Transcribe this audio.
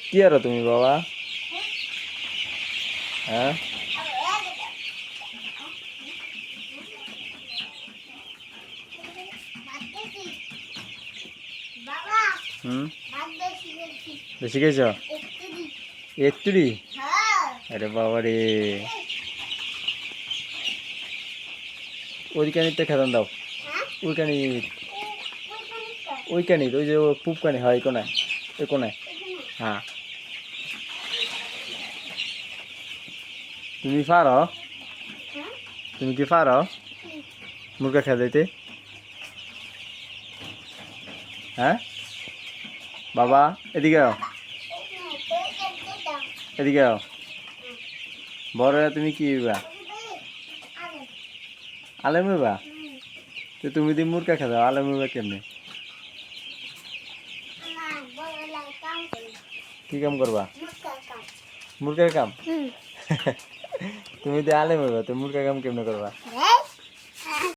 কি আরো তুমি বাবা? হ্যাঁ, হুম, বেশি খেয়েছ? একটুরি? আরে বাবা রে, ওইখানিতে খেতাম দাও। ওইখানি, ওইখানি ওই যে পুপকানি হয় কোনায়, ওই কোনায়। হ্যাঁ, তুমি পারো? তুমি কি পারো মুরগা খেয়ে দিতে? হ্যাঁ বাবা, এদিকে আও, এদিকে আও। বড় হয়ে তুমি কি হইবা? আলেম হইবা? তো তুমি যদি মুরগা খেয়ে দাও, আলেম হইবা কেমনে? কি কাম করবা? মুরগার কাম? তুমি যদি আলেম হইবা তো মুরগা কাম কেমনে করবা?